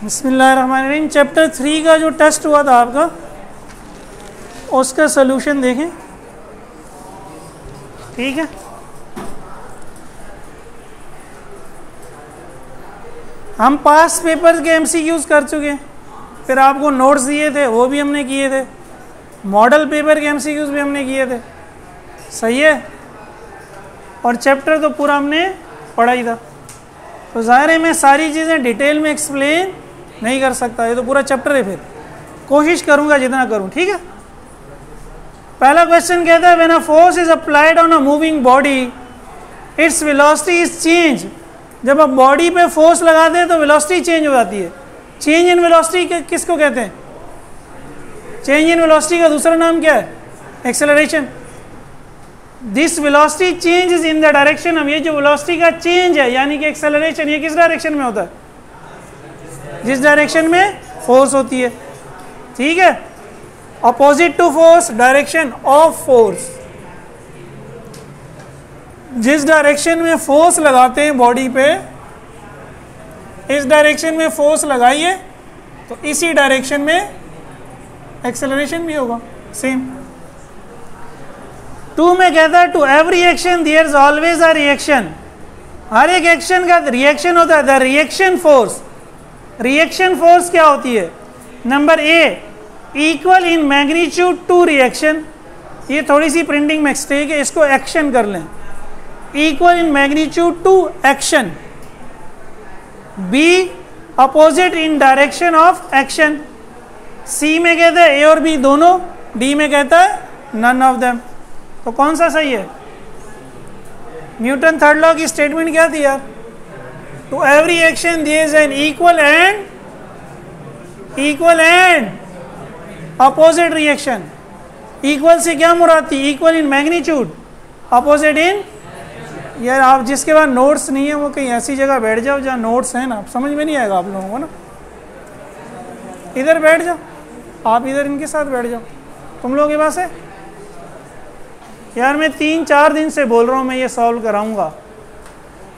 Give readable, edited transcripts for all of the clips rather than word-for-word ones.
बिस्मिल्लाहिर्रहमानिर्रहीम। चैप्टर 3 का जो टेस्ट हुआ था आपका, उसका सलूशन देखें। ठीक है, हम पास पेपर के एमसीक्यूज कर चुके हैं, फिर आपको नोट्स दिए थे वो भी हमने किए थे, मॉडल पेपर के एमसीक्यूज भी हमने किए थे। सही है, और चैप्टर तो पूरा हमने पढ़ा ही था। तो ज़ाहिर है मैं सारी चीज़ें डिटेल में एक्सप्लेन नहीं कर सकता, ये तो पूरा चैप्टर है, फिर कोशिश करूँगा जितना करूँ। ठीक है, पहला क्वेश्चन कहता है when a force is applied on a moving body its velocity is change. जब आप बॉडी पे फोर्स लगाते हैं तो वेलोसिटी चेंज हो जाती है। चेंज इन वेलोसिटी किसको कहते हैं? चेंज इन वेलोसिटी का दूसरा नाम क्या है? Acceleration. This velocity change is in the direction. अब ये जो वेलोसिटी का चेंज है यानी कि एक्सेलरेशन, ये किस डायरेक्शन में होता है? जिस डायरेक्शन में फोर्स होती है। ठीक है, opposite to force, direction of force. जिस डायरेक्शन में फोर्स लगाते हैं बॉडी पे, इस डायरेक्शन में फोर्स लगाइए तो इसी डायरेक्शन में एक्सेलरेशन भी होगा। सेम 2 में कहता है to every action there is always a reaction. हर एक एक्शन का रिएक्शन होता है। The reaction force, reaction force क्या होती है? Number A, equal in magnitude to reaction. ये थोड़ी सी प्रिंटिंग मिस्टेक है, इसको एक्शन कर लें। Equal in magnitude to action. B, opposite in direction of action. C में कहता है ए और बी दोनों, डी में कहता है नन ऑफ देम। तो कौन सा सही है? न्यूटन थर्ड लॉ की स्टेटमेंट क्या थी यार? To every action there is an equal and opposite reaction. Equal से क्या मुराद थी? Equal in magnitude, opposite in. यार आप जिसके बाद नोट्स नहीं है वो कहीं ऐसी जगह बैठ जाओ जहाँ नोट्स हैं ना, समझ में नहीं आएगा आप लोगों को ना। इधर बैठ जाओ, आप इधर इनके साथ बैठ जाओ। तुम लोगों के पास है यार? मैं 3-4 दिन से बोल रहा हूँ मैं ये सॉल्व कराऊंगा,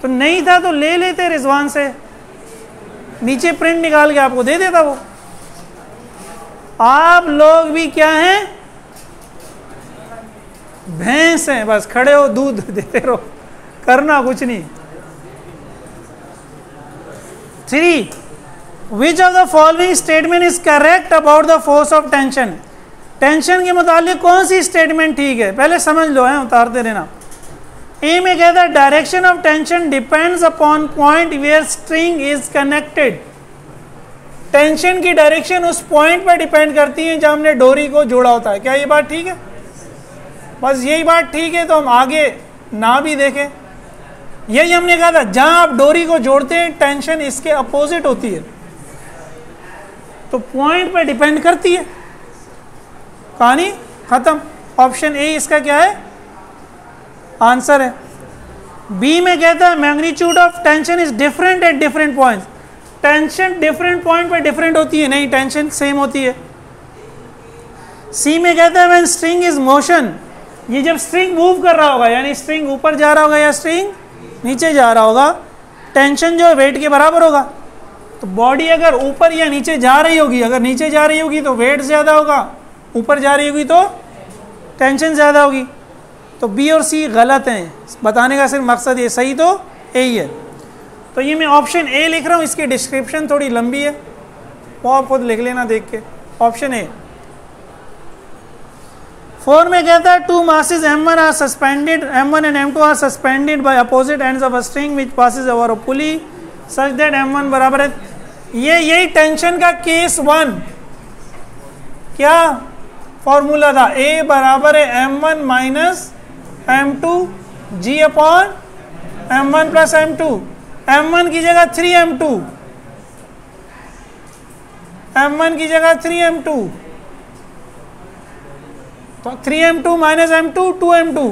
तो नहीं था तो ले लेते रिजवान से, नीचे प्रिंट निकाल के आपको दे देता वो। आप लोग भी क्या हैं? भैंस हैं, बस खड़े हो दूध देते रहो, करना कुछ नहीं। 3, which of the following statement is correct about the force of tension. Tension के मुतालिक कौन सी स्टेटमेंट ठीक है? पहले समझ लो, है उतारते रहना। ए में कहता है direction of tension depends upon point where string is connected. Tension की डायरेक्शन उस पॉइंट पर डिपेंड करती है जहां हमने डोरी को जोड़ा होता है। क्या ये बात ठीक है? बस यही बात ठीक है तो हम आगे ना भी देखें। यही हमने कहा था, जहां आप डोरी को जोड़ते हैं टेंशन इसके अपोजिट होती है, तो पॉइंट पर डिपेंड करती है। कहानी खत्म। ऑप्शन ए इसका क्या है? आंसर है। बी में कहता है magnitude of tension is different at different points. Tension different point पर डिफरेंट होती है, नहीं, टेंशन सेम होती है। सी में कहता है व्हेन स्ट्रिंग इज मोशन। ये जब स्ट्रिंग मूव कर रहा होगा, यानी स्ट्रिंग ऊपर जा रहा होगा या स्ट्रिंग नीचे जा रहा होगा, टेंशन जो है वेट के बराबर होगा। तो बॉडी अगर ऊपर या नीचे जा रही होगी, अगर नीचे जा रही होगी तो वेट ज़्यादा होगा, ऊपर जा रही होगी तो टेंशन ज़्यादा होगी। तो बी और सी गलत हैं, बताने का सिर्फ मकसद ये, सही तो ए ही है। तो ये मैं ऑप्शन ए लिख रहा हूँ, इसकी डिस्क्रिप्शन थोड़ी लंबी है, वो आप खुद लिख लेना देख के। Option A. 4 में कहता है to masses m1 are suspended, m1 and m2 are suspended by opposite ends of a string which passes over a pulley such that m1 बराबर है। यही टेंशन का केस 1 क्या फॉर्मूला था? a बराबर है m1 minus m2 g upon m1 plus m2। m1 की जगह 3m2, m1 की जगह 3m2, तो 3m2 minus m2 2m2,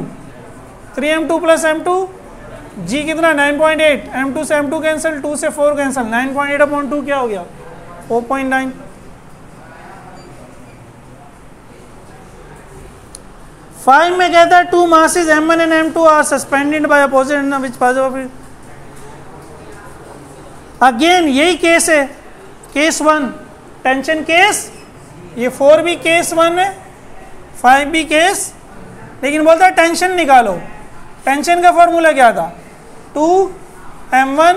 3m2 plus m2, g कितना 9.8, m2 से m2 कैंसिल, 2 से 4 कैंसिल, 9.8 अपॉन 2 क्या हो गया? 4.9। 5 में कहता है to masses m1 and m2 are suspended by opposite ends which pass over। Again यही केस है, केस 1 टेंशन केस, ये 4 भी केस 1 है, 5 भी केस, लेकिन बोलता है टेंशन निकालो। टेंशन का फॉर्मूला क्या था? 2m1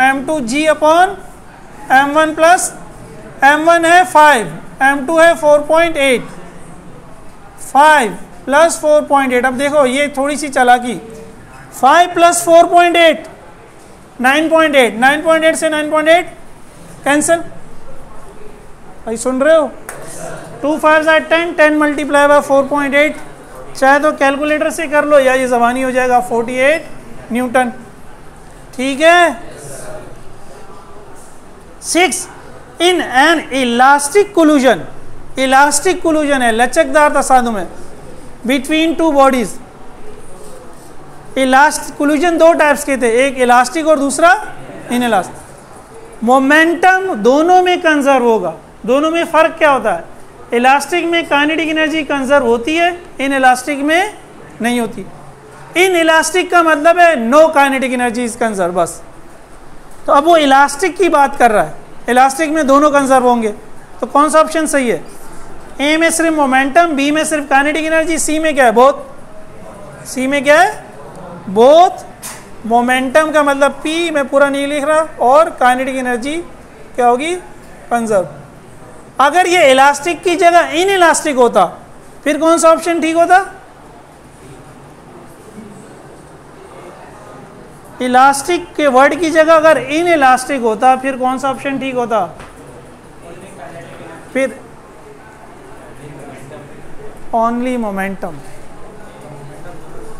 m2g upon m1 plus m1 है 5, m2 है 4.8, 5 प्लस 4.8। अब देखो ये थोड़ी सी चालाकी, 5 प्लस 4.8 9.8, 9.8 से 9.8 कैंसिल, भाई सुन रहे हो? 2 5 are 10, 10 मल्टीप्लाई बाय 4.8, चाहे तो कैलकुलेटर से कर लो या ये ज़बानी हो जाएगा 48 न्यूटन। ठीक है। 6 in an elastic collusion, elastic collusion है लचकदार तसादुम है between two bodies. Elastic collusion दो टाइप्स के थे, एक इलास्टिक और दूसरा इन इलास्टिक। मोमेंटम दोनों में कंजर्व होगा। दोनों में फ़र्क क्या होता है? इलास्टिक में काइनेटिक एनर्जी कंजर्व होती है, इन इलास्टिक में नहीं होती। इन इलास्टिक का मतलब है no kinetic energy is conserve, बस। तो अब वो इलास्टिक की बात कर रहा है, इलास्टिक में दोनों कंजर्व होंगे। तो कौन सा ऑप्शन सही है? ए में सिर्फ मोमेंटम, बी में सिर्फ काइनेटिक एनर्जी, सी में क्या है? बोथ। सी में क्या है? बोथ। मोमेंटम का मतलब पी, मैं पूरा नहीं लिख रहा, और काइनेटिक एनर्जी क्या होगी? कंजर्व। अगर ये इलास्टिक की जगह इन इलास्टिक होता फिर कौन सा ऑप्शन ठीक होता? इलास्टिक के वर्ड की जगह अगर इन इलास्टिक होता फिर कौन सा ऑप्शन ठीक होता? फिर only momentum.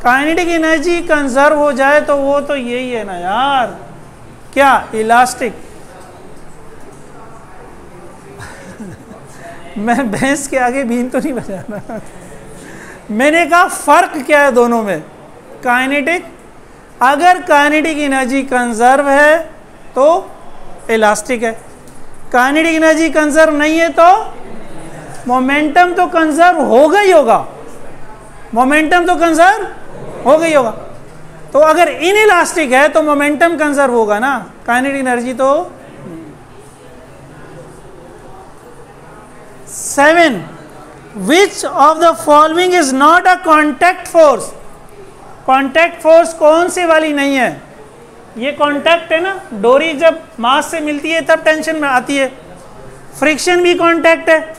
Kinetic energy conserve हो जाए तो वो तो यही है ना यार, क्या? इलास्टिक। मैं भैंस के आगे बीन तो नहीं बजाना। मैंने कहा फर्क क्या है दोनों में? काइनेटिक, अगर काइनेटिक एनर्जी कंजर्व है तो इलास्टिक है, काइनेटिक एनर्जी कंजर्व नहीं है तो मोमेंटम तो कंजर्व होगा ही होगा, मोमेंटम तो कंजर्व होगा ही होगा। तो अगर इन इलास्टिक है तो मोमेंटम कंजर्व होगा ना, काइनेटिक एनर्जी तो। 7 which of the following is not a contact force? Contact force कौन सी वाली नहीं है? ये कॉन्टैक्ट है ना, डोरी जब मास से मिलती है तब टेंशन में आती है। फ्रिक्शन भी कॉन्टैक्ट है,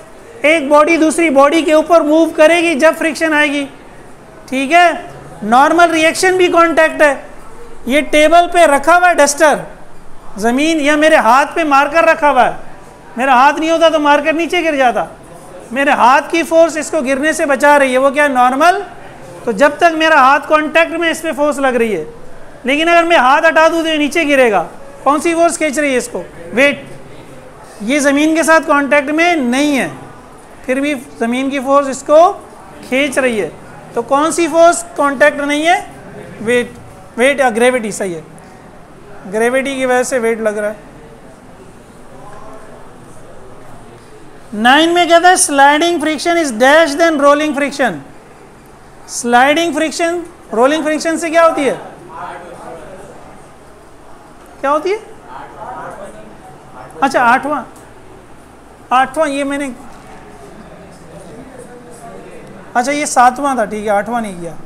एक बॉडी दूसरी बॉडी के ऊपर मूव करेगी जब फ्रिक्शन आएगी। ठीक है। नॉर्मल रिएक्शन भी कॉन्टैक्ट है। ये टेबल पे रखा हुआ है डस्टर, ज़मीन या मेरे हाथ पे मार्कर रखा हुआ है, मेरा हाथ नहीं होता तो मार्कर नीचे गिर जाता। मेरे हाथ की फोर्स इसको गिरने से बचा रही है, वो क्या? नॉर्मल। तो जब तक मेरा हाथ कांटेक्ट में इस पे फोर्स लग रही है, लेकिन अगर मैं हाथ हटा दूँ तो ये नीचे गिरेगा। कौन सी फोर्स खींच रही है इसको? वेट। ये ज़मीन के साथ कांटेक्ट में नहीं है, फिर भी ज़मीन की फोर्स इसको खींच रही है। तो कौन सी फोर्स कांटेक्ट नहीं है? वेट। वेट या ग्रेविटी, सही है, ग्रेविटी की वजह से वेट लग रहा है। 9 में कहता है sliding friction is dash than rolling friction. Sliding friction rolling friction से क्या होती है? क्या होती है? अच्छा, आठवां ये मैंने, अच्छा ये 7वां था, ठीक है, 8वां नहीं किया।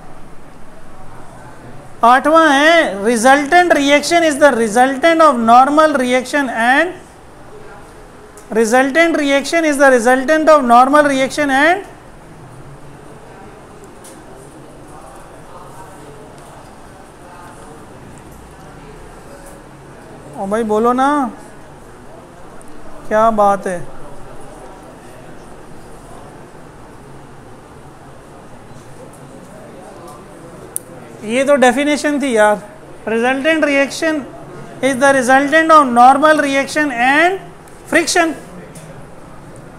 8वां है resultant reaction is the resultant of normal reaction and resultant reaction is the resultant of normal reaction and ओ भाई बोलो ना, क्या बात है। ये तो डेफिनेशन थी यार। Resultant reaction is the resultant of normal reaction and friction.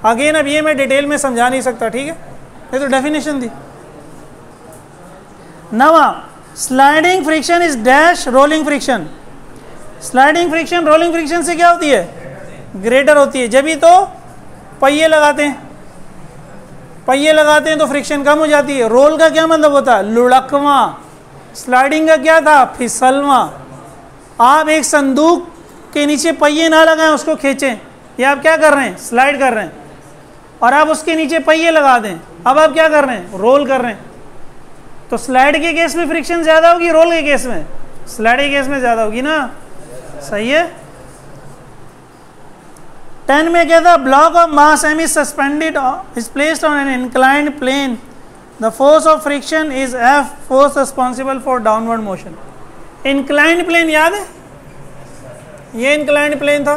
Again अब ये मैं डिटेल में समझा नहीं सकता, ठीक है, ये तो डेफिनेशन थी। 9वां sliding friction is dash rolling friction. Sliding friction rolling friction से क्या होती है? ग्रेटर होती है। जब ही तो पहिए लगाते हैं, पहिए लगाते हैं तो फ्रिक्शन कम हो जाती है। रोल का क्या मतलब होता है? लुढ़कवां। स्लाइडिंग का क्या था? फिसलवां। आप एक संदूक के नीचे पहिए ना लगाएं, उसको खींचें ये आप क्या कर रहे हैं, स्लाइड कर रहे हैं, और आप उसके नीचे पहिए लगा दें, अब आप क्या कर रहे हैं, रोल कर रहे हैं। तो स्लाइड के केस में फ्रिक्शन ज़्यादा होगी, रोल के केस में, स्लाइड के केस में ज़्यादा होगी ना, सही है। 10 में क्या था, block of mass m is suspended is placed on an inclined plane, the force of friction is F, force responsible for downward motion. Inclined plane याद है, ये इंक्लाइंड प्लेन था,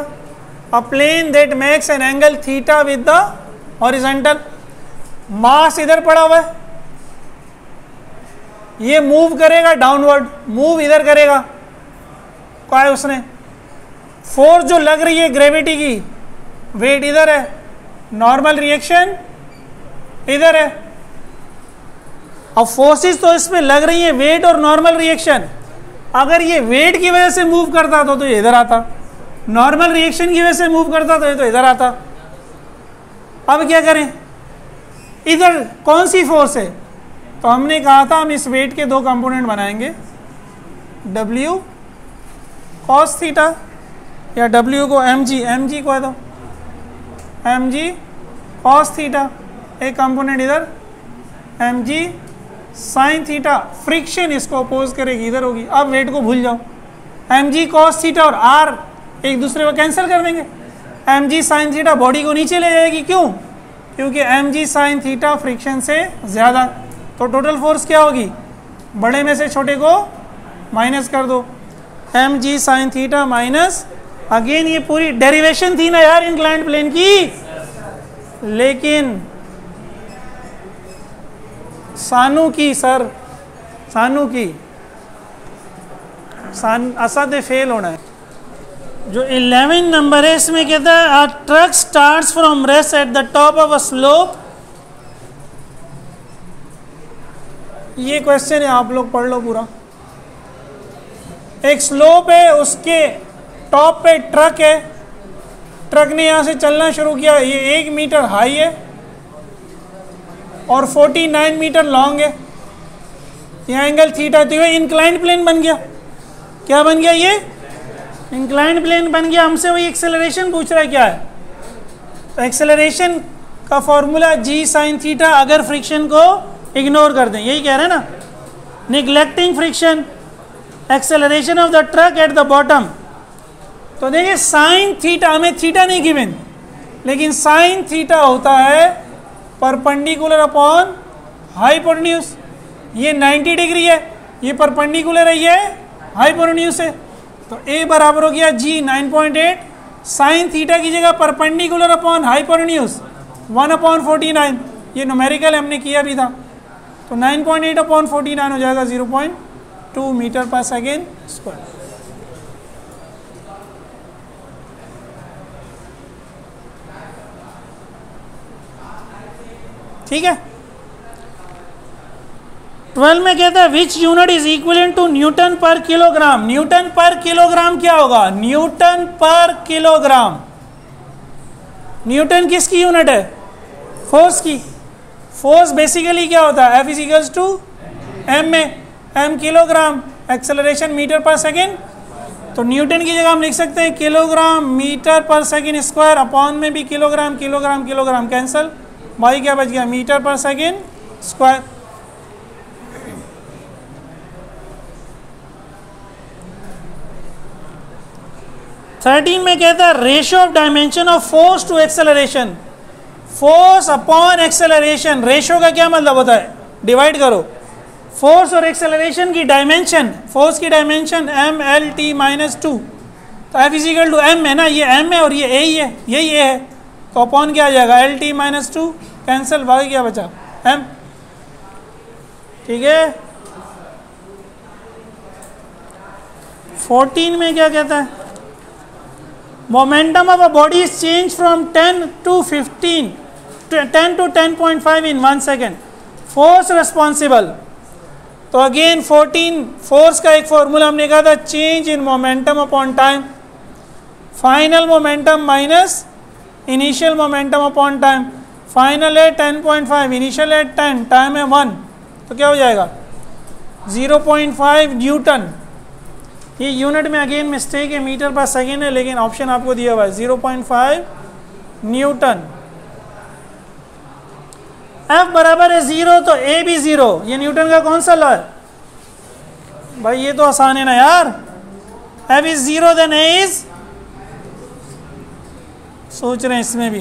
a plane that makes an angle theta with the horizontal. Mass इधर पड़ा हुआ है, ये move करेगा डाउनवर्ड, मूव इधर करेगा, क्या है उसने, फोर्स जो लग रही है ग्रेविटी की, वेट इधर है, नॉर्मल रिएक्शन इधर है। अब फोर्सेस तो इसमें लग रही है, वेट और नॉर्मल रिएक्शन। अगर ये वेट की वजह से मूव करता तो ये इधर आता, नॉर्मल रिएक्शन की वजह से मूव करता तो ये तो इधर आता। अब क्या करें, इधर कौन सी फोर्स है, तो हमने कहा था हम इस वेट के दो कंपोनेंट बनाएंगे, W cos थीटा या W को mg को है तो mg cos थीटा, एक कंपोनेंट इधर mg sin थीटा, फ्रिक्शन इसको अपोज करेगी, इधर होगी। अब वेट को भूल जाओ, mg cos थीटा और r एक दूसरे को कैंसिल कर देंगे, mg sin थीटा बॉडी को नीचे ले जाएगी, क्यों, क्योंकि mg sin थीटा फ्रिक्शन से ज़्यादा। तो टोटल फोर्स क्या होगी, बड़े में से छोटे को माइनस कर दो, mg sin theta minus, again ये पूरी डेरिवेशन थी ना यार इंक्लाइंड प्लेन की, लेकिन सानू की, सर सानू की, असाध्य फेल होना है। जो 11 नंबर है इसमें कहता है, a truck starts from rest at the top of a slope. ये क्वेश्चन है, आप लोग पढ़ लो पूरा। एक स्लोप है, उसके टॉप पे ट्रक है, ट्रक ने यहाँ से चलना शुरू किया, ये 1 मीटर हाई है और 49 मीटर लॉन्ग है, यहाँ एंगल थीटा, तो ये इंक्लाइंड प्लेन बन गया। क्या बन गया, ये इंक्लाइंड प्लेन बन गया। हमसे वही एक्सेलरेशन पूछ रहा है क्या है, तो एक्सेलरेशन का फॉर्मूला g sin थीटा, अगर फ्रिक्शन को इग्नोर कर दें, यही कह रहे हैं ना, neglecting friction, acceleration of the truck at the bottom. तो देखिए साइन थीटा, हमें थीटा नहीं गिवन, लेकिन साइन थीटा होता है परपेंडिकुलर अपॉन हाइपोटेन्यूज। ये 90 डिग्री है, ये परपेंडिकुलर है, ये हाइपोटेन्यूज है, तो A बराबर हो गया G 9.8 साइन थीटा की जगह परपेंडिकुलर अपॉन हाइपोटेन्यूज 1/49, ये न्यूमेरिकल हमने किया भी था, तो 9.8/49 हो जाएगा 0.2 मीटर पर सेकेंड स्क्वायर। ठीक है। 12 में कहता है which unit is equivalent to newton per kilogram. Newton per kilogram क्या होगा, न्यूटन पर किलोग्राम। न्यूटन किसकी यूनिट है, फोर्स की। फोर्स बेसिकली क्या होता है, F इज टू m में, m kilogram, acceleration metre per second, तो न्यूटन की जगह हम लिख सकते हैं kilogram metre per second square, upon में भी किलोग्राम किलोग्राम किलोग्राम कैंसल, भाई क्या बच गया, metre per second square. Thirteen में कहता है ratio of dimension of force to acceleration. Force upon acceleration, ratio का क्या मतलब होता है, डिवाइड करो फोर्स और एक्सेलरेशन की डायमेंशन, फोर्स की डायमेंशन mlt - 2, तो F इक्वल टू m है ना, ये m है और ये a ही है, यही a है, तो अपॉन क्या आ जाएगा lt - 2 कैंसिल, बाकी क्या बचा m। ठीक है। 14 में क्या कहता है, momentum of a body is change from 10 to 10.5 in 1 second. Force responsible, तो अगेन 14 फोर्स का एक फॉर्मूला हमने कहा था, change in momentum upon time, final momentum minus initial momentum upon time. Final है 10.5, इनिशियल है 10, टाइम है 1, तो क्या हो जाएगा 0.5 न्यूटन। ये यूनिट में अगेन मिस्टेक है, मीटर पर सेकेंड है, लेकिन ऑप्शन आपको दिया हुआ है 0.5 न्यूटन। F बराबर है 0 तो A भी 0। ये न्यूटन का कौन सा लॉ है भाई? ये तो आसान है ना यार। F is 0 then A is, सोच रहे हैं इसमें भी।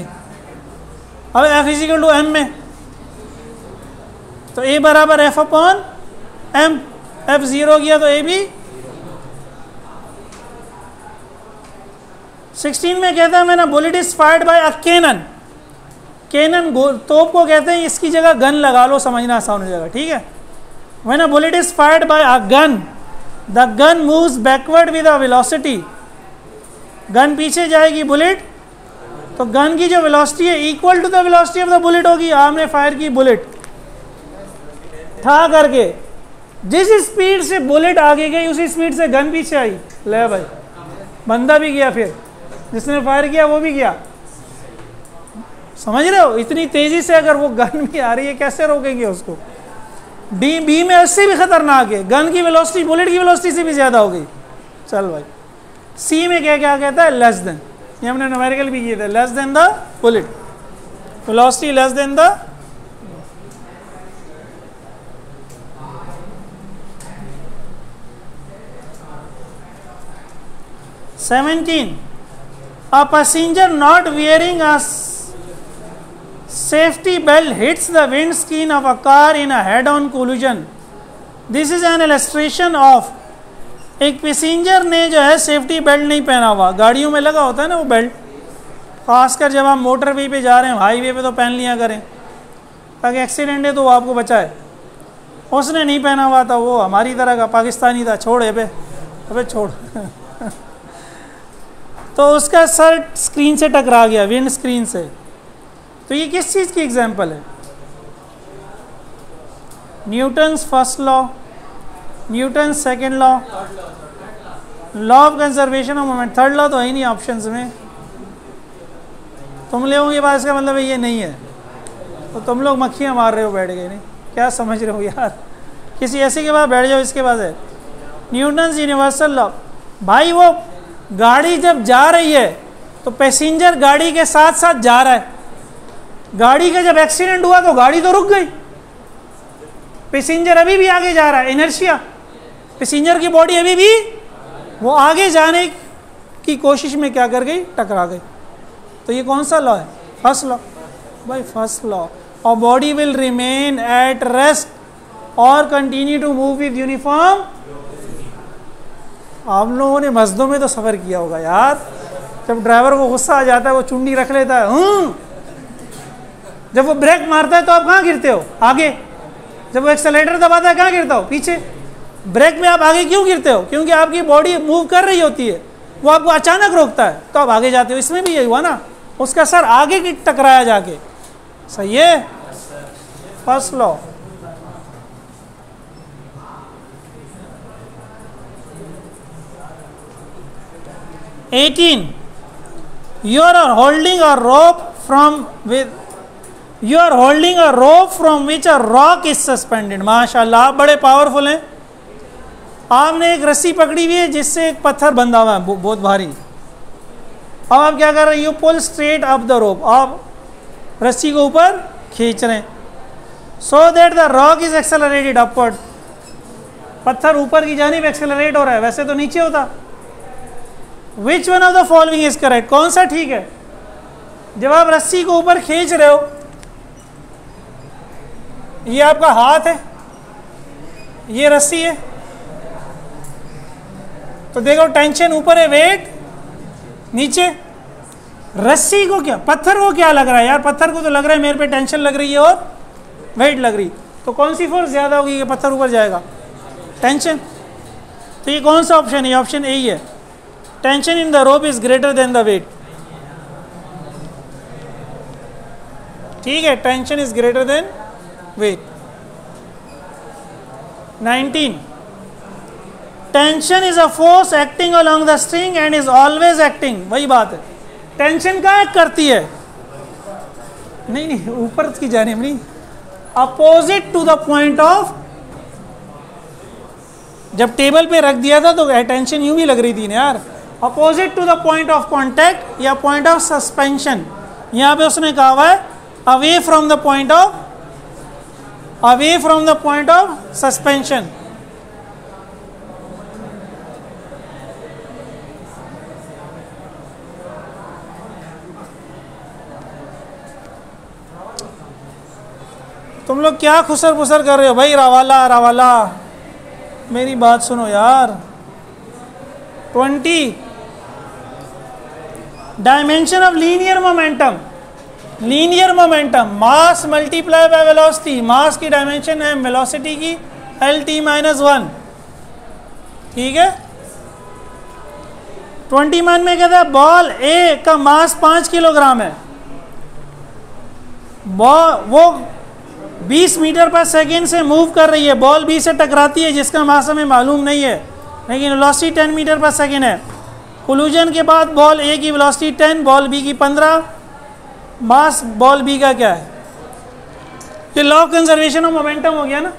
अब F is equal to M में, तो A बराबर F अपॉन M। F 0 किया तो A भी। 16 में कहता है मैंने bullet is fired by a cannon. Cannon तोप को कहते हैं, इसकी जगह गन लगा लो, समझना आसान हो जाएगा, ठीक है। When a bullet is fired by a gun, the gun moves backward with a velocity. Gun पीछे जाएगी बुलेट, तो गन की जो वेलोसिटी है equal to the velocity of the bullet होगी। आपने फायर की बुलेट ठा करके, जिस स्पीड से बुलेट आगे गई उसी स्पीड से गन पीछे आई। ले भाई, बंदा भी गया, फिर जिसने फायर किया वो भी गया। समझ रहे हो? इतनी तेजी से अगर वो गन भी आ रही है, कैसे रोकेंगे उसको? बी में इससे भी खतरनाक है, गन की वेलोसिटी बुलेट की वेलोसिटी से भी ज्यादा हो गई। चल भाई, सी में क्या क्या कहता है? Less than. ये हमने न्यूमेरिकल भी किए थे, less than the bullet, velocity less than the. Seventeen, a passenger not wearing a safety belt hits the windscreen of a car in a head-on collision. This is an illustration of, एक passenger ने जो है safety belt नहीं पहना हुआ। गाड़ियों में लगा होता है ना वो बेल्ट, खासकर जब आप मोटरवे पे जा रहे हैं, हाईवे पे तो पहन लिया करें ताकि एक्सीडेंट है तो वो आपको बचाए। उसने नहीं पहना हुआ था, वो हमारी तरह का पाकिस्तानी था, छोड़ अबे छोड़ तो उसका सर स्क्रीन से टकरा गया, विंड स्क्रीन से। तो ये किस चीज़ की एग्जाम्पल है? Newton's first law, Newton's second law, law of conservation of moment, third law तो है ही नहीं ऑप्शंस में। तुम लोगों के पास, इसका मतलब ये नहीं है, तो तुम लोग मक्खियाँ मार रहे हो बैठ गए। नहीं, क्या समझ रहे हो यार? किसी ऐसे के पास बैठ जाओ, इसके पास है न्यूटन्स यूनिवर्सल लॉ। भाई वो गाड़ी जब जा रही है तो पैसेंजर गाड़ी के साथ साथ जा रहा है। गाड़ी का जब एक्सीडेंट हुआ तो गाड़ी तो रुक गई, पैसेंजर अभी भी आगे जा रहा है। इनर्शिया, पैसेंजर की बॉडी अभी भी वो आगे जाने की कोशिश में क्या कर गई? टकरा गई। तो ये कौन सा लॉ है? फर्स्ट लॉ भाई, first law. Or body will remain at rest or continue to move with uniform. आप लोगों ने मस्जिदों में तो सफ़र किया होगा यार, जब ड्राइवर को गुस्सा आ जाता है वो चुंडी रख लेता है, जब वो ब्रेक मारता है तो आप कहाँ गिरते हो? आगे। जब वो एक्सेलेरेटर दबाता है कहाँ गिरता हो? पीछे। ब्रेक में आप आगे क्यों गिरते हो? क्योंकि आपकी बॉडी मूव कर रही होती है, वो आपको अचानक रोकता है तो आप आगे जाते हो। इसमें भी यही हुआ ना, उसका सर आगे की टकराया जाके। सही है, first law. Eighteen, you are holding a rope from which a rock is suspended। माशाल्लाह, आप बड़े पावरफुल हैं। आपने एक रस्सी पकड़ी हुई है जिससे एक पत्थर बंधा हुआ है बहुत भारी। अब आप क्या कर रहे हैं? You pull straight up the rope, आप रस्सी को ऊपर खींच रहे हैं, so that the rock is accelerated upward. पत्थर ऊपर की जानिब एक्सेलरेट हो रहा है, वैसे तो नीचे होता। Which one of the following is correct? कौन सा ठीक है? जब आप रस्सी को ऊपर खींच रहे हो, ये आपका हाथ है, ये रस्सी है, तो देखो टेंशन ऊपर है, वेट नीचे। रस्सी को क्या, पत्थर को क्या लग रहा है यार? पत्थर को तो लग रहा है मेरे पे टेंशन लग रही है और वेट लग रही, तो कौन सी फोर्स ज्यादा होगी कि पत्थर ऊपर जाएगा? टेंशन। तो ये कौन सा ऑप्शन है? ऑप्शन ए ही है, tension in the rope is greater than the weight. ठीक है, tension is greater than weight. 19, tension is a force acting along the string and is always acting. वही बात है, टेंशन क्या करती है? नहीं, ऊपर की जानिब नहीं, opposite to the point of. जब टेबल पे रख दिया था तो टेंशन यूं भी लग रही थी ना यार। Opposite to the point of contact या पॉइंट ऑफ सस्पेंशन, यहाँ पे उसने कहा हुआ है away from the point of suspension. तुम लोग क्या खुसर फुसर कर रहे हो भाई? रावाला मेरी बात सुनो यार। 20 dimension of linear momentum mass multiply by velocity. Mass की डायमेंशन है वेलोसिटी की LT-1, ठीक है। 21 में कहता है बॉल ए का मास 5 किलोग्राम है, वो 20 मीटर पर सेकेंड से मूव कर रही है, बॉल बी से टकराती है जिसका मास हमें मालूम नहीं है, लेकिन वेलोसिटी 10 मीटर पर सेकेंड है। कोलिजन के बाद बॉल ए की वेलोसिटी 10, बॉल बी की 15, मास बॉल बी का क्या है? ये law of conservation of momentum हो गया ना।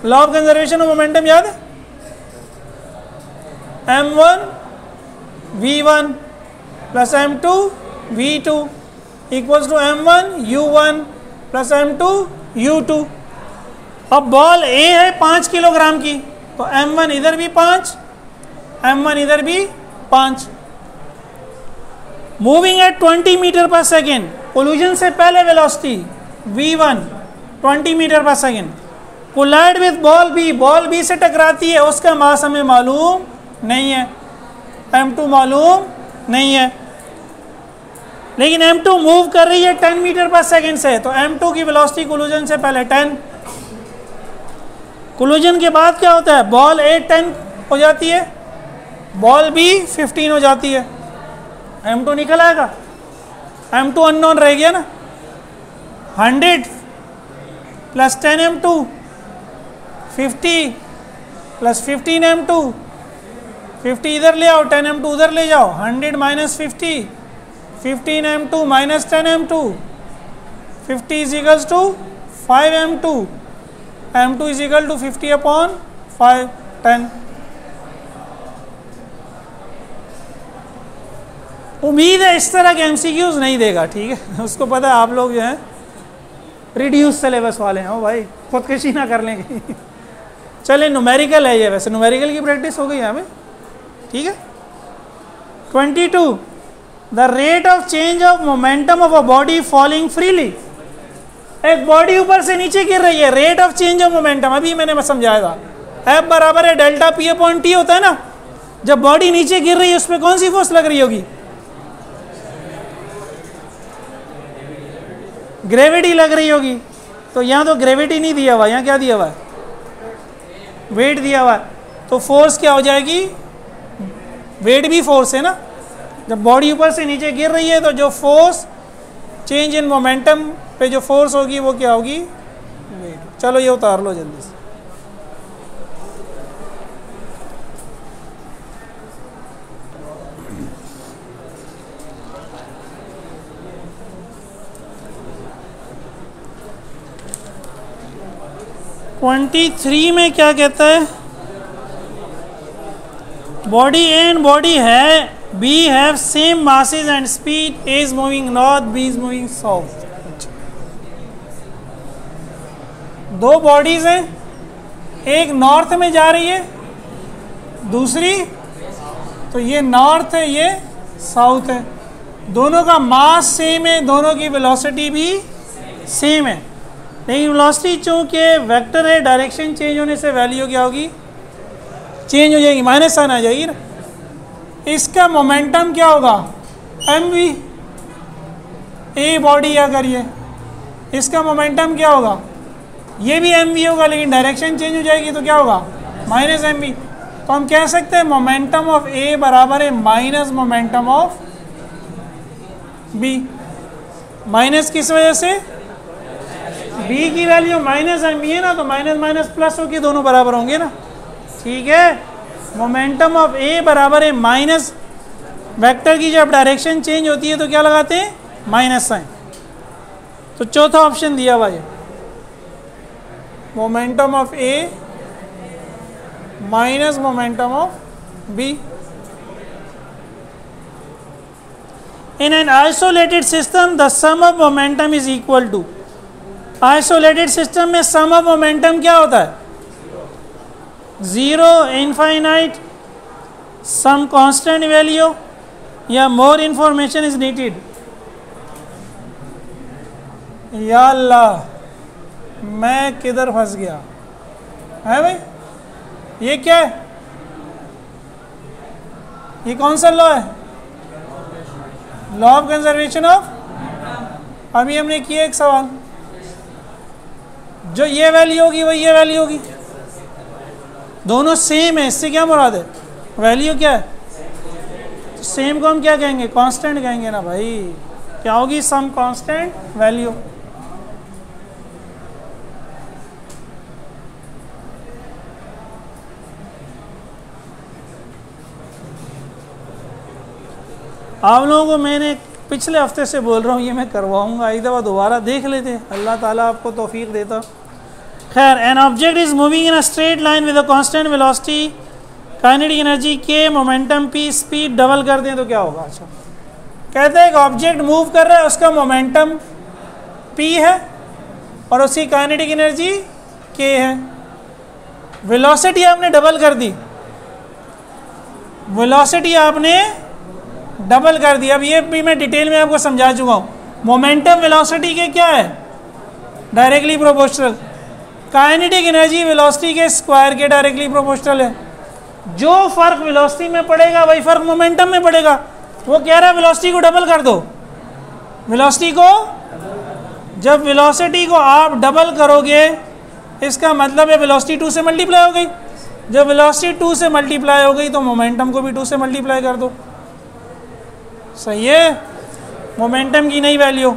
Law of conservation of momentum याद है? m1 v1 plus m2 v2 equals to m1 u1 plus m2 u2। अब बॉल ए है 5 किलोग्राम की, तो m1 इधर भी 5, m1 इधर भी 5। Moving at 20 metre per second, collision से पहले velocity v1 20 metre per second, collide with ball B से टकराती है, उसका मास हमें मालूम नहीं है, m2 मालूम नहीं है, लेकिन m2 मूव कर रही है 10 मीटर पर सेकेंड से, तो m2 की वेलोसिटी कोलिजन से पहले 10। कोलिजन के बाद क्या होता है? बॉल ए 10 हो जाती है, बॉल बी 15 हो जाती है, m2 निकल आएगा, m2 अननोन रह गया ना। 100 प्लस 10 m2 50 प्लस 15 m2, 50 इधर ले आओ, 10 m2 उधर ले जाओ, 100 minus 50, 15 m2 minus 10 m2, 50 is equals to 5 m2, m2 is equal to 50 upon 5 10। उम्मीद है इस तरह के एमसीक्यूज नहीं देगा, ठीक है। उसको पता है आप लोग जो है रिड्यूस सिलेबस वाले हैं, ओ भाई खुदकशी ना कर लेंगे। चले न्यूमेरिकल है ये, वैसे न्यूमेरिकल की प्रैक्टिस हो गई है हमें, ठीक है। 22 the rate of change of momentum of a body falling freely. एक बॉडी ऊपर से नीचे गिर रही है, rate of change of momentum अभी मैंने समझाया था, F बराबर है डेल्टा P अपॉन T होता है ना। जब बॉडी नीचे गिर रही है उस पर कौन सी फोर्स लग रही होगी? ग्रेविटी लग रही होगी। तो यहाँ तो ग्रेविटी नहीं दिया हुआ, यहाँ क्या दिया हुआ है? वेट दिया हुआ है। तो फोर्स क्या हो जाएगी? वेट भी फोर्स है ना। जब बॉडी ऊपर से नीचे गिर रही है तो जो फोर्स चेंज इन मोमेंटम पे जो फोर्स होगी वो क्या होगी? वेट। चलो ये उतार लो जल्दी से। ट्वेंटी 23 में क्या कहता है? बॉडी ए एंड बॉडी है B have same masses and speed, A is moving north, B is moving south. दो बॉडीज हैं, एक नॉर्थ में जा रही है, दूसरी तो ये नॉर्थ है ये साउथ है। दोनों का मास सेम है, दोनों की वेलोसिटी भी सेम है, लेकिन वेलोसिटी चूंकि वेक्टर है, डायरेक्शन चेंज होने से वैल्यू क्या होगी? चेंज हो जाएगी, माइनस साइन आ जाएगी ना। इसका मोमेंटम क्या होगा? mv। ए बॉडी अगर ये, इसका मोमेंटम क्या होगा? ये भी mv होगा, लेकिन डायरेक्शन चेंज हो जाएगी तो क्या होगा? Minus mv। तो हम कह सकते हैं मोमेंटम ऑफ ए बराबर है minus momentum of B. Minus किस वजह से? बी की वैल्यू माइनस mv है ना, तो माइनस माइनस प्लस होगी, दोनों बराबर होंगे ना, ठीक है। मोमेंटम ऑफ ए बराबर है माइनस, वेक्टर की जब डायरेक्शन चेंज होती है तो क्या लगाते हैं? Minus sign. तो चौथा ऑप्शन दिया हुआ है, momentum of A minus momentum of B. In an isolated system the sum of momentum is equal to, isolated system में सम ऑफ मोमेंटम क्या होता है? 0, इनफाइनाइट, सम कांस्टेंट वैल्यू, या मोर इंफॉर्मेशन इज नीडेड? या अल्लाह, मैं किधर फंस गया है भाई? ये क्या है? ये कौन सा लॉ है? Law of conservation of. अभी हमने किया एक सवाल, जो ये वैल्यू होगी वही ये वैल्यू होगी, दोनों सेम है, इससे क्या मुराद है? वैल्यू क्या है? तो सेम को हम क्या कहेंगे? कांस्टेंट कहेंगे ना भाई। क्या होगी? Sum constant value. आप लोगों को मैंने पिछले हफ्ते से बोल रहा हूँ, ये मैं करवाऊँगा, एक दफ़ा दोबारा देख लेते, अल्लाह ताला आपको तौफीक देता। खैर, an object is moving in a straight line with a constant velocity, kinetic energy के, मोमेंटम पी, स्पीड डबल कर दें तो क्या होगा? अच्छा, कहते हैं एक ऑब्जेक्ट मूव कर रहा है, उसका मोमेंटम पी है और उसकी काइनेटिक एनर्जी के है। वेलोसिटी आपने डबल कर दी, वेलोसिटी आपने डबल कर दिया। अब ये भी मैं डिटेल में आपको समझा चुका हूँ। मोमेंटम वेलोसिटी के क्या है? Directly proportional. Kinetic energy velocity के स्क्वायर के डायरेक्टली प्रोपोर्शनल है। जो फर्क वेलोसिटी में पड़ेगा वही फर्क मोमेंटम में पड़ेगा। वो कह रहा है वेलोसिटी को डबल कर दो। वेलोसिटी को, जब वेलोसिटी को आप डबल करोगे इसका मतलब है वेलोसिटी 2 से मल्टीप्लाई हो गई। जब वेलोसिटी 2 से मल्टीप्लाई हो गई तो मोमेंटम को भी 2 से मल्टीप्लाई कर दो। सही है? मोमेंटम की नई वैल्यू।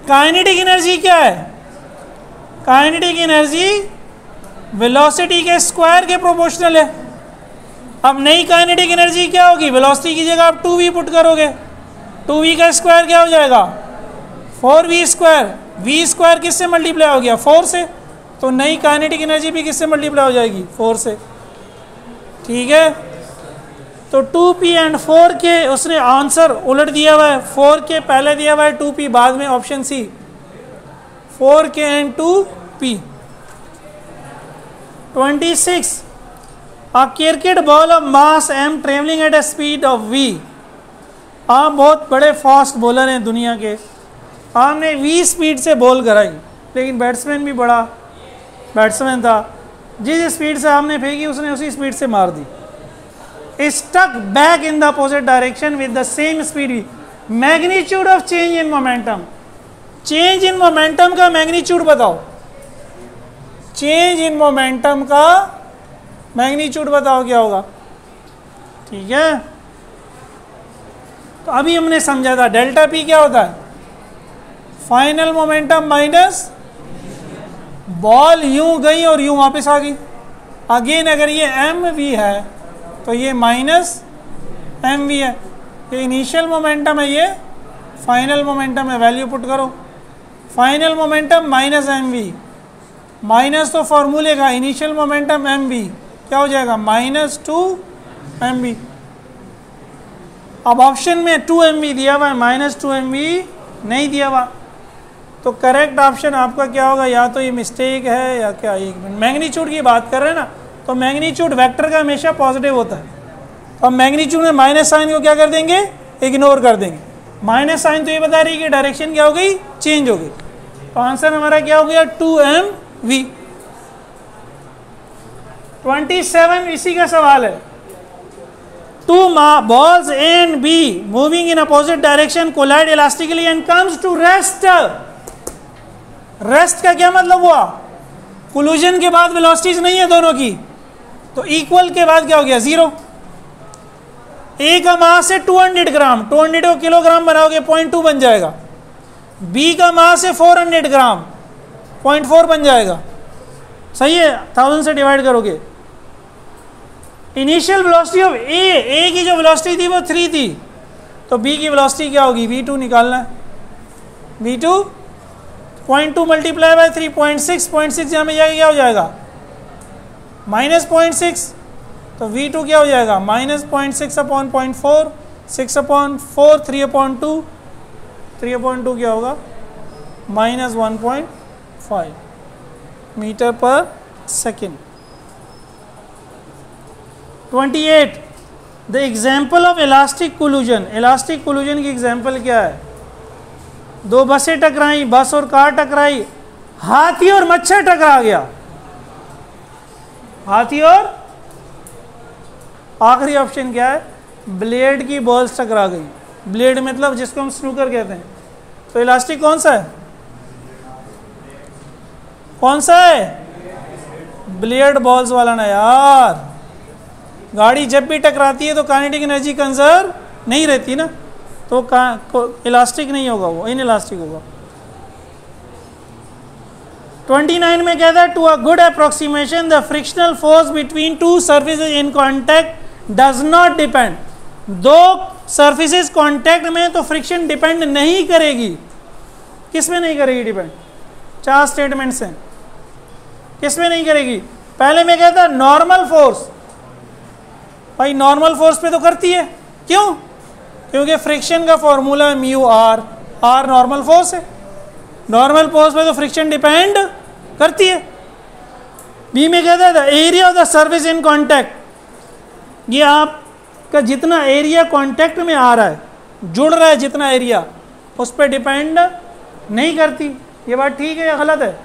काइनेटिक एनर्जी क्या है? काइनेटिक एनर्जी वेलोसिटी के स्क्वायर के प्रोपोर्शनल है। अब नई काइनेटिक एनर्जी क्या होगी? वेलोसिटी की जगह आप 2v पुट करोगे, 2v का स्क्वायर क्या हो जाएगा? 4v square. v स्क्वायर किससे मल्टीप्लाई हो गया? 4 से। तो नई काइनेटिक एनर्जी भी किससे मल्टीप्लाई हो जाएगी? 4 से। ठीक है, तो 2p एंड 4k उसने आंसर उलट दिया हुआ है। 4k पहले दिया हुआ है, 2p बाद में, option C. 4k and 2p। 26 a cricket ball of mass m travelling at a speed of v। आप बहुत बड़े फास्ट बॉलर हैं दुनिया के, आपने v स्पीड से बॉल कराई, लेकिन बैट्समैन भी बड़ा बैट्समैन था, जिस स्पीड से आपने फेंकी उसने उसी स्पीड से मार दी। Stuck back in the opposite direction with the same speed. Magnitude of change in momentum. Change in momentum का magnitude बताओ। Change in momentum का magnitude बताओ क्या होगा? ठीक है, तो अभी हमने समझा था डेल्टा पी क्या होता है? फाइनल मोमेंटम माइनस बॉल यूं गई और यूं वापस आ गई। अगेन अगर ये एम वी है तो ये माइनस एम वी है। ये इनिशियल मोमेंटम है, ये फाइनल मोमेंटम है। वैल्यू पुट करो, final momentum minus M V. Minus तो फॉर्मूले का, इनिशियल मोमेंटम एम वी क्या हो जाएगा? Minus 2 M V. अब ऑप्शन में 2 एम वी दिया हुआ है, माइनस 2 एम वी नहीं दिया हुआ, तो करेक्ट ऑप्शन आपका क्या होगा? या तो ये मिस्टेक है या क्या। एक मिनट, मैग्नीट्यूड की बात कर रहे हैं ना, तो मैग्नीट्यूड वेक्टर का हमेशा पॉजिटिव होता है। अब मैग्नीट्यूड में माइनस साइन को क्या कर देंगे? इग्नोर कर देंगे। माइनस साइन तो ये बता रही है कि डायरेक्शन क्या हो गई? चेंज हो गई। तो आंसर हमारा क्या हो गया? 2mv। 27 इसी का सवाल है। 2 balls A and B moving in opposite direction collide elastically and comes to rest। Rest का क्या मतलब हुआ? कोलिजन के बाद वेलोसिटीज नहीं है दोनों की, तो इक्वल के बाद क्या हो गया? 0। ए का मास है 200 ग्राम, 200 को किलोग्राम बनाओगे 0.2 बन जाएगा। बी का मास है 400 ग्राम, 0.4 बन जाएगा। सही है, 1000 से डिवाइड करोगे। इनिशियल वेलोसिटी ऑफ ए की जो वेलोसिटी थी वो 3 थी, तो बी की वेलोसिटी क्या होगी? v2 निकालना है। v2 0.2 मल्टीप्लाई बाय 3, 0.6 यहाँ में जाएगा, क्या हो जाएगा? माइनस 0.6। तो v2 क्या हो जाएगा? माइनस 0.6 अपॉन 0.4 6/4 3/2, 3/2 क्या होगा -1.5 metre per second. 28 the example of elastic collusion. Elastic collusion की एग्जाम्पल क्या है? दो बसें टकराई, बस और कार टकराई, हाथी और मच्छर टकरा गया, हाथी और आखिरी ऑप्शन क्या है? ब्लेड की बॉल्स टकरा गई। ब्लेड मतलब जिसको हम स्नूकर कहते हैं। तो इलास्टिक कौन सा है? कौन सा है? ब्लेड बॉल्स वाला ना यार। गाड़ी जब भी टकराती है तो काइनेटिक एनर्जी कंजर्व नहीं रहती ना, तो इलास्टिक नहीं होगा, वो इन इलास्टिक होगा। 29 में कहता है to a good approximation the frictional force between two surfaces in contact does not depend. दो सर्फेसेज कॉन्टैक्ट में तो फ्रिक्शन डिपेंड नहीं करेगी। किस में नहीं करेगी डिपेंड? चार स्टेटमेंट्स हैं, किस में नहीं करेगी? पहले में कहता है नॉर्मल फोर्स। भाई नॉर्मल फोर्स पे तो करती है, क्यों? क्योंकि फ्रिक्शन का formula mu R, R normal force है, नॉर्मल फोर्स पे तो फ्रिक्शन डिपेंड करती है। बी में कहता है the area of the surface in contact, ये आपका जितना एरिया कॉन्टैक्ट में आ रहा है, जुड़ रहा है जितना एरिया, उस पर डिपेंड नहीं करती। ये बात ठीक है या गलत है?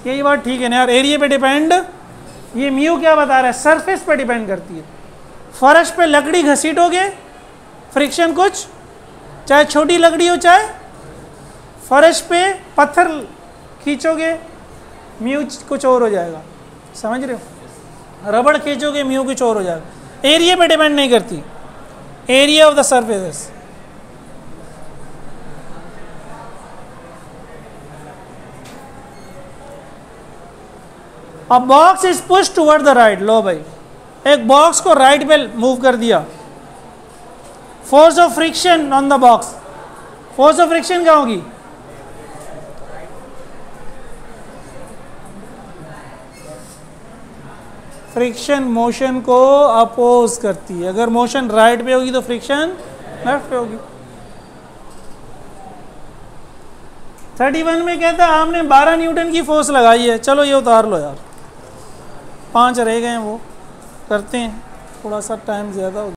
ये बात ठीक है ना यार, एरिया पे डिपेंड। ये म्यू क्या बता रहा है? सरफेस पे डिपेंड करती है। फर्श पे लकड़ी घसीटोगे, फ्रिक्शन कुछ, चाहे छोटी लकड़ी हो चाहे, फर्श पे पत्थर खींचोगे म्यू कुछ और हो जाएगा, समझ रहे हो? रबड़ खींचोगे म्यू कुछ और हो जाएगा। एरिया पे डिपेंड नहीं करती, एरिया ऑफ द सरफेसेस। अब box is push toward the right. लो भाई, एक बॉक्स को राइट पे मूव कर दिया, force of friction on the box, force of friction क्या होगी? फ्रिक्शन मोशन को अपोज करती है। अगर मोशन राइट पे होगी तो फ्रिक्शन लेफ्ट पे होगी। 31 में कहता है आपने 12 न्यूटन की फोर्स लगाई है। चलो ये उतार लो यार, 5 रह गए हैं, वो करते हैं, थोड़ा सा टाइम ज़्यादा हो